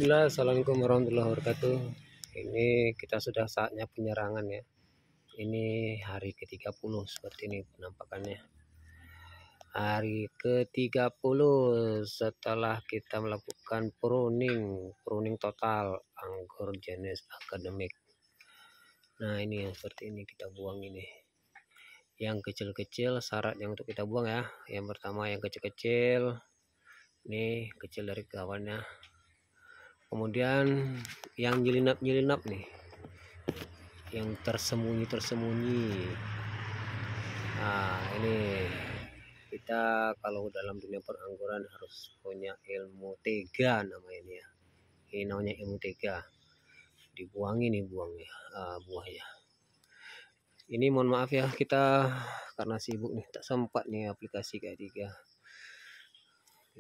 Bismillah, assalamualaikum warahmatullahi wabarakatuh. Ini kita sudah saatnya penyerangan ya. Ini hari ke-30 seperti ini penampakannya. Hari ke-30 setelah kita melakukan pruning total anggur jenis akademik. Nah, ini yang seperti ini kita buang ini. Yang kecil-kecil syaratnya untuk kita buang ya. Yang pertama yang kecil-kecil. Ini kecil dari kawannya. Kemudian yang nyelinap nih, yang tersembunyi. Nah, ini kita kalau dalam dunia perangguran harus punya ilmu tega namanya ini ya. Ini namanya ilmu tega. Dibuangi nih buangnya, buahnya. Ini mohon maaf ya, kita karena sibuk nih tak sempat nih aplikasi G3.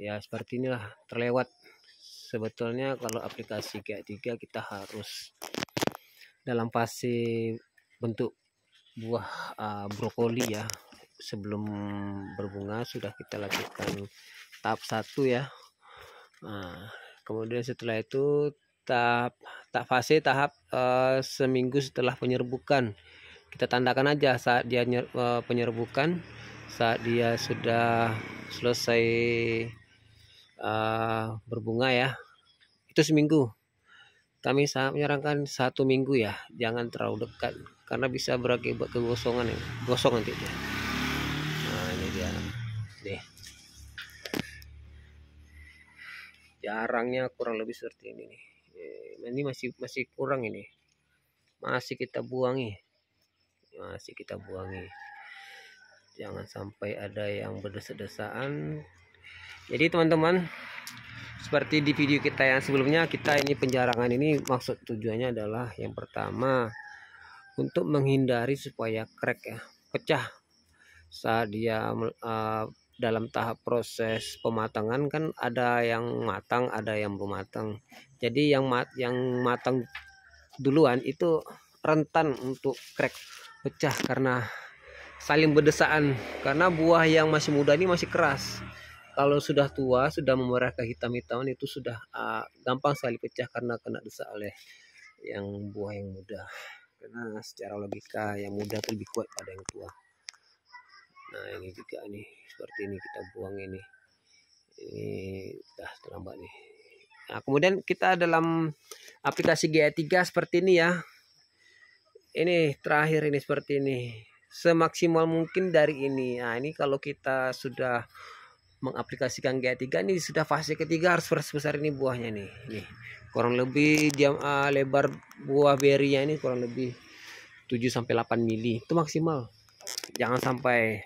Ya seperti inilah, terlewat. Sebetulnya kalau aplikasi G3 kita harus dalam fase bentuk buah brokoli ya. Sebelum berbunga sudah kita lakukan tahap 1 ya. Nah, kemudian setelah itu tahap seminggu setelah penyerbukan, kita tandakan aja saat dia penyerbukan, saat dia sudah selesai berbunga ya, itu seminggu. Kami sangat menyarankan 1 minggu ya, jangan terlalu dekat karena bisa berakibat kegosongan ya, gosong nanti dia. Nah ini dia nih, jarangnya kurang lebih seperti ini nih. Ini masih kurang, ini masih kita buangi, jangan sampai ada yang berdesak-desaan. Jadi teman-teman, seperti di video kita yang sebelumnya, kita ini penjarangan ini maksud tujuannya adalah yang pertama untuk menghindari supaya crack ya, pecah saat dia dalam tahap proses pematangan. Kan ada yang matang, ada yang belum matang. Jadi yang matang duluan itu rentan untuk crack, pecah karena saling berdesaan. Karena buah yang masih muda ini masih keras. Kalau sudah tua, sudah memerah kehitam-hitaman, itu sudah gampang sekali pecah karena kena desak oleh yang buah yang muda. Karena secara logika yang muda itu lebih kuat pada yang tua. Nah ini juga nih, seperti ini kita buang ini udah terlambat nih. Nah kemudian kita dalam aplikasi G3 seperti ini ya. Ini terakhir ini seperti ini, semaksimal mungkin dari ini. Nah ini kalau kita sudah mengaplikasikan G3 ini sudah fase ketiga, harus sebesar ini buahnya nih. Nih kurang lebih lebar buah berinya ini kurang lebih 7-8 mili itu maksimal. Jangan sampai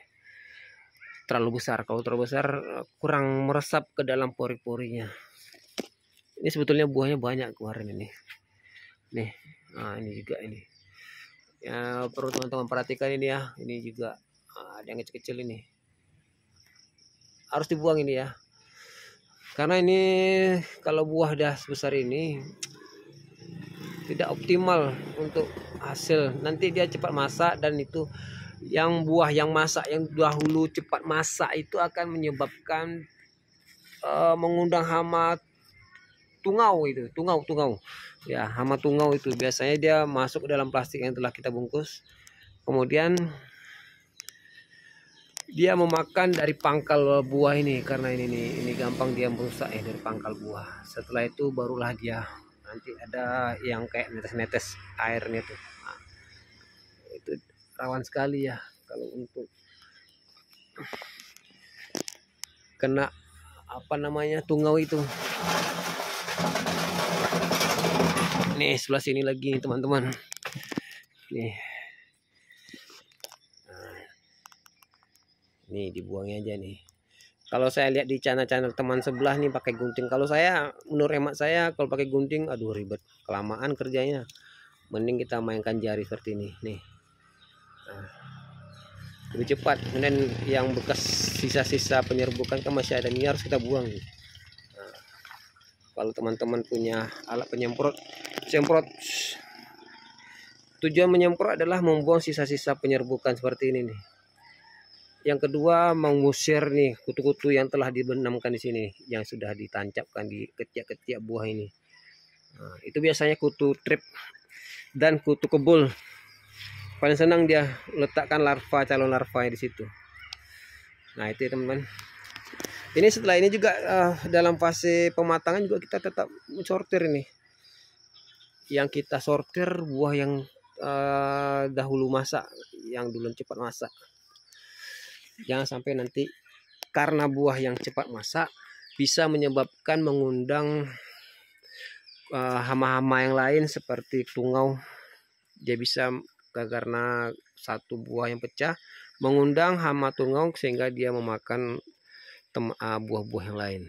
terlalu besar. Kalau terlalu besar kurang meresap ke dalam pori-porinya. Ini sebetulnya buahnya banyak kemarin ini. Nih, nah ini juga ini. Ya perlu teman-teman perhatikan ini ya. Ini juga ada yang kecil-kecil ini. Harus dibuang ini ya. Karena ini kalau buah dah sebesar ini tidak optimal untuk hasil. Nanti dia cepat masak, dan itu yang buah yang masak, yang dahulu cepat masak itu akan menyebabkan mengundang hama tungau itu, tungau ya. Hama tungau itu biasanya dia masuk ke dalam plastik yang telah kita bungkus, kemudian dia memakan dari pangkal buah ini. Karena ini gampang dia merusak ya dari pangkal buah. Setelah itu barulah dia nanti ada yang kayak netes-netes airnya tuh. Nah, itu rawan sekali ya kalau untuk kena apa namanya tungau itu. Nih sebelah sini lagi teman-teman nih. Nah, nih dibuangnya aja nih. Kalau saya lihat di channel-channel teman sebelah nih pakai gunting. Kalau saya, menurut hemat saya, kalau pakai gunting aduh ribet, kelamaan kerjanya. Mending kita mainkan jari seperti ini nih. Nah, lebih cepat. Kemudian yang bekas sisa-sisa penyerbukan kan masih ada, ini harus kita buang. Nah, kalau teman-teman punya alat penyemprot, semprot. Tujuan menyemprot adalah membuang sisa-sisa penyerbukan seperti ini nih. Yang kedua, mengusir nih kutu-kutu yang telah dibenamkan di sini, yang sudah ditancapkan di ketiak-ketiak buah ini. Nah, itu biasanya kutu trip dan kutu kebul. Paling senang dia letakkan larva, calon larva di situ. Nah itu ya teman-teman. Ini setelah ini juga dalam fase pematangan juga kita tetap mensortir ini. Yang kita sortir buah yang dahulu masak, yang dulu cepat masak. Jangan sampai nanti karena buah yang cepat masak bisa menyebabkan mengundang hama-hama yang lain seperti tungau. Dia bisa karena satu buah yang pecah mengundang hama tungau sehingga dia memakan buah-buah yang lain.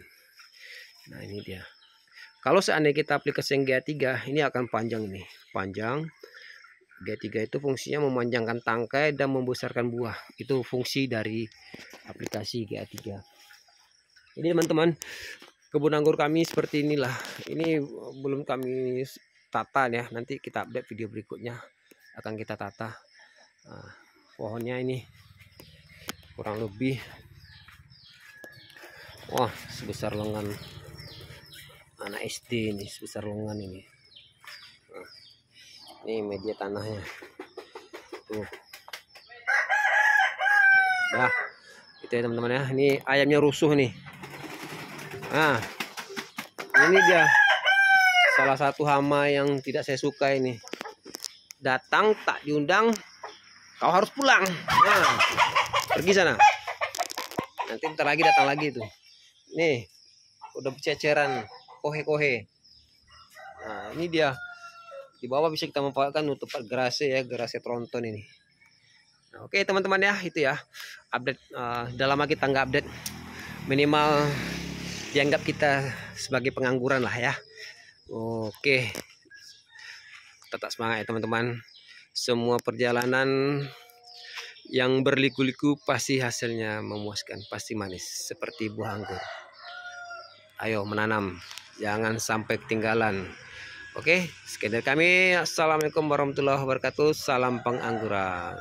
Nah ini dia. Kalau seandainya kita aplikasi yang GA3 ini akan panjang ini, panjang. GA3 itu fungsinya memanjangkan tangkai dan membesarkan buah. Itu fungsi dari aplikasi GA3. Jadi teman-teman, kebun anggur kami seperti inilah. Ini belum kami tata ya. Nanti kita update video berikutnya akan kita tata. Nah, pohonnya ini kurang lebih wah sebesar lengan anak SD ini, sebesar lengan ini. Nah, ini media tanahnya tuh. Nah itu ya teman-teman ya. Ini ayamnya rusuh nih. Nah ini dia salah satu hama yang tidak saya suka ini. Datang tak diundang, kau harus pulang. Nah, pergi sana. Nanti bentar lagi datang lagi tuh. Nih, udah berceceran, kohe-kohe. Nah, ini dia. Di bawah bisa kita manfaatkan untuk gerase ya, gerase tronton ini. Nah, oke teman-teman ya, itu ya. Update, udah lama kita nggak update. Minimal dianggap kita sebagai pengangguran lah ya. Oke. Tetap semangat ya teman-teman. Semua perjalanan yang berliku-liku pasti hasilnya memuaskan, pasti manis seperti buah anggur. Ayo menanam, jangan sampai ketinggalan. Oke, sekian dari kami. Assalamualaikum warahmatullahi wabarakatuh. Salam pengangguran.